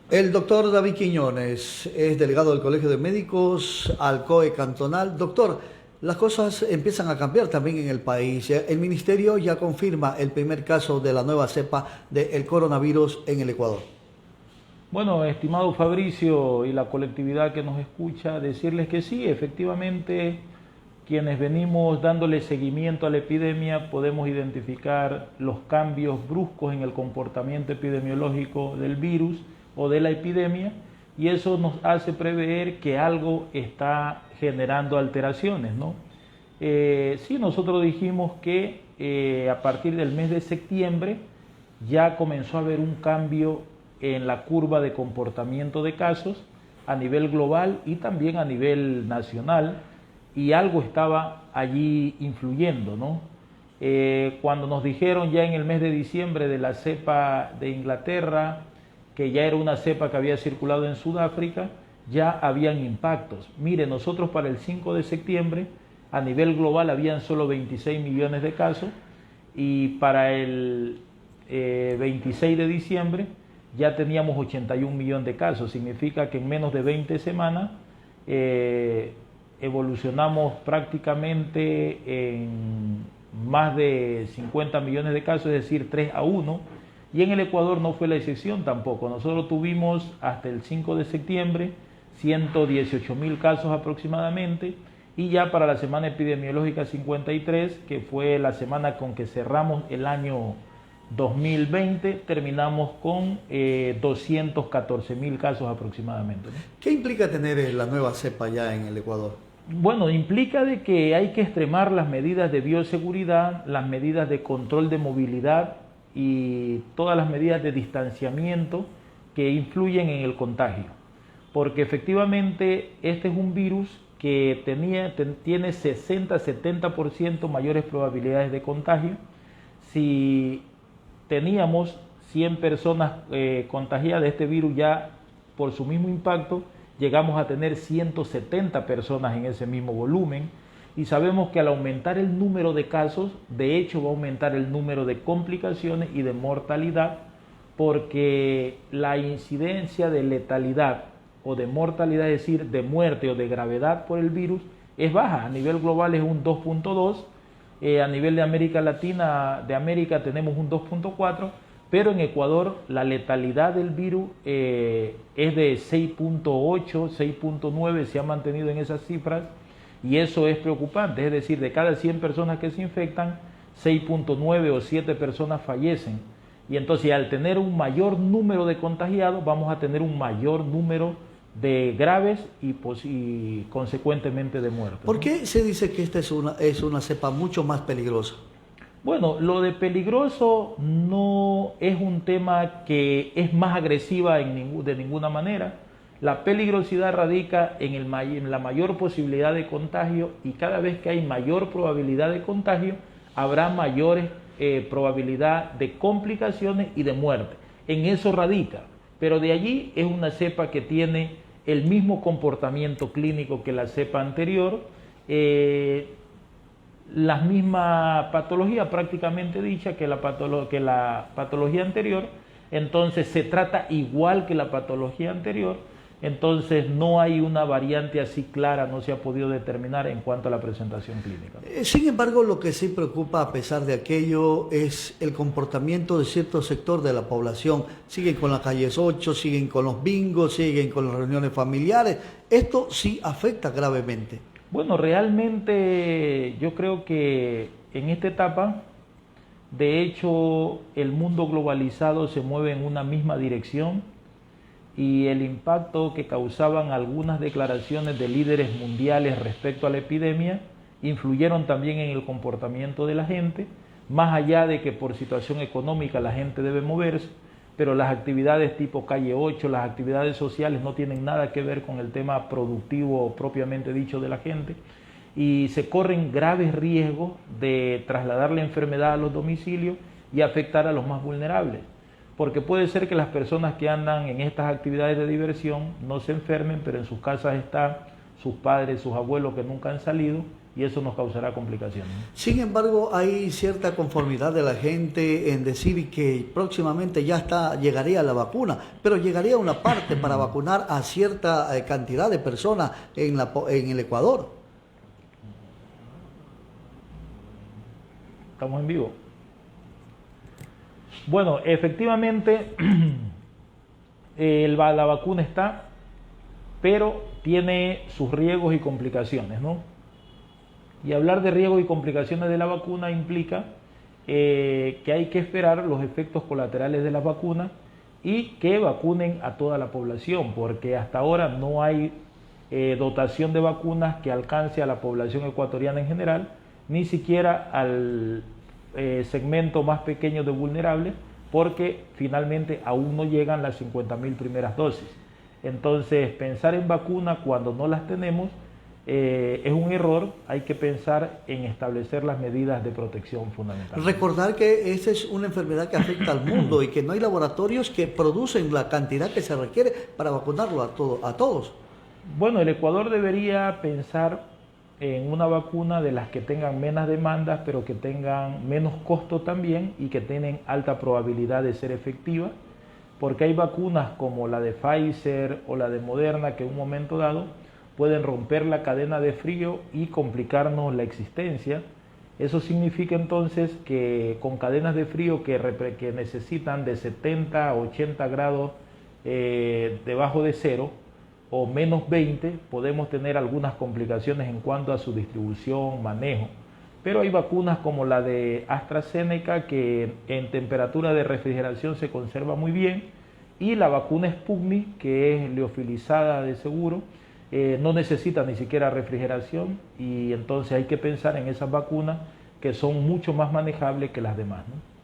El doctor David Quiñones es delegado del Colegio de Médicos al COE cantonal. Doctor, las cosas empiezan a cambiar también en el país. El ministerio ya confirma el primer caso de la nueva cepa del coronavirus en el Ecuador. Bueno, estimado Fabricio y la colectividad que nos escucha, decirles que sí, efectivamente, quienes venimos dándole seguimiento a la epidemia podemos identificar los cambios bruscos en el comportamiento epidemiológico del virus o de la epidemia, y eso nos hace prever que algo está generando alteraciones, ¿no? Sí, nosotros dijimos que a partir del mes de septiembre ya comenzó a haber un cambio en la curva de comportamiento de casos a nivel global y también a nivel nacional, y algo estaba allí influyendo, ¿no? Cuando nos dijeron ya en el mes de diciembre de la cepa de Inglaterra, que ya era una cepa que había circulado en Sudáfrica, ya habían impactos. Mire, nosotros para el 5 de septiembre a nivel global habían solo 26 millones de casos, y para el 26 de diciembre ya teníamos 81 millones de casos. Significa que en menos de 20 semanas evolucionamos prácticamente en más de 50 millones de casos, es decir, 3-1, y en el Ecuador no fue la excepción tampoco. Nosotros tuvimos hasta el 5 de septiembre 118.000 casos aproximadamente, y ya para la semana epidemiológica 53, que fue la semana con que cerramos el año 2020, terminamos con 214.000 casos aproximadamente, ¿no? ¿Qué implica tener la nueva cepa ya en el Ecuador? Bueno, implica de que hay que extremar las medidas de bioseguridad, las medidas de control de movilidad y todas las medidas de distanciamiento que influyen en el contagio. Porque efectivamente este es un virus que tiene 60-70% mayores probabilidades de contagio. Si teníamos 100 personas contagiadas de este virus, ya por su mismo impacto llegamos a tener 170 personas en ese mismo volumen, y sabemos que al aumentar el número de casos, de hecho va a aumentar el número de complicaciones y de mortalidad, porque la incidencia de letalidad o de mortalidad, es decir, de muerte o de gravedad por el virus, es baja. A nivel global es un 2.2, a nivel de América Latina, de América, tenemos un 2.4, pero en Ecuador la letalidad del virus es de 6.8, 6.9, se ha mantenido en esas cifras, y eso es preocupante. Es decir, de cada 100 personas que se infectan, 6.9 o 7 personas fallecen, y entonces al tener un mayor número de contagiados vamos a tener un mayor número de graves y consecuentemente de muertes, ¿Por ¿no? qué se dice que esta es una cepa mucho más peligrosa? Bueno, lo de peligroso no es un tema que es más agresiva de ninguna manera. La peligrosidad radica en la mayor posibilidad de contagio, y cada vez que hay mayor probabilidad de contagio, habrá mayor probabilidad de complicaciones y de muerte. En eso radica. Pero de allí es una cepa que tiene el mismo comportamiento clínico que la cepa anterior, la misma patología prácticamente dicha que la patología anterior. Entonces se trata igual que la patología anterior. Entonces no hay una variante así clara, no se ha podido determinar en cuanto a la presentación clínica. Sin embargo, lo que sí preocupa a pesar de aquello es el comportamiento de cierto sector de la población. Siguen con las calles 8, siguen con los bingos, siguen con las reuniones familiares. Esto sí afecta gravemente. Bueno, realmente yo creo que en esta etapa, de hecho, el mundo globalizado se mueve en una misma dirección, y el impacto que causaban algunas declaraciones de líderes mundiales respecto a la epidemia influyeron también en el comportamiento de la gente, más allá de que por situación económica la gente debe moverse, pero las actividades tipo calle 8, las actividades sociales no tienen nada que ver con el tema productivo propiamente dicho de la gente, y se corren graves riesgos de trasladar la enfermedad a los domicilios y afectar a los más vulnerables. Porque puede ser que las personas que andan en estas actividades de diversión no se enfermen, pero en sus casas están sus padres, sus abuelos que nunca han salido, y eso nos causará complicaciones. Sin embargo, hay cierta conformidad de la gente en decir que próximamente llegaría la vacuna, pero llegaría una parte para vacunar a cierta cantidad de personas en el Ecuador. Estamos en vivo. Bueno, efectivamente la vacuna está, pero tiene sus riesgos y complicaciones, ¿no? Y hablar de riesgos y complicaciones de la vacuna implica que hay que esperar los efectos colaterales de la vacuna y que vacunen a toda la población, porque hasta ahora no hay dotación de vacunas que alcance a la población ecuatoriana en general, ni siquiera al segmento más pequeño de vulnerables, porque finalmente aún no llegan las 50.000 primeras dosis. Entonces, pensar en vacuna cuando no las tenemos es un error. Hay que pensar en establecer las medidas de protección fundamentales. Recordar que esa es una enfermedad que afecta al mundo y que no hay laboratorios que producen la cantidad que se requiere para vacunarlo a todos. Bueno, el Ecuador debería pensar en una vacuna de las que tengan menos demandas, pero que tengan menos costo también y que tienen alta probabilidad de ser efectivas, porque hay vacunas como la de Pfizer o la de Moderna que en un momento dado pueden romper la cadena de frío y complicarnos la existencia. Eso significa entonces que con cadenas de frío que necesitan de 70 a 80 grados debajo de cero, o menos 20, podemos tener algunas complicaciones en cuanto a su distribución, manejo. Pero hay vacunas como la de AstraZeneca que en temperatura de refrigeración se conserva muy bien, y la vacuna Sputnik, que es liofilizada de seguro, no necesita ni siquiera refrigeración, y entonces hay que pensar en esas vacunas que son mucho más manejables que las demás, ¿no?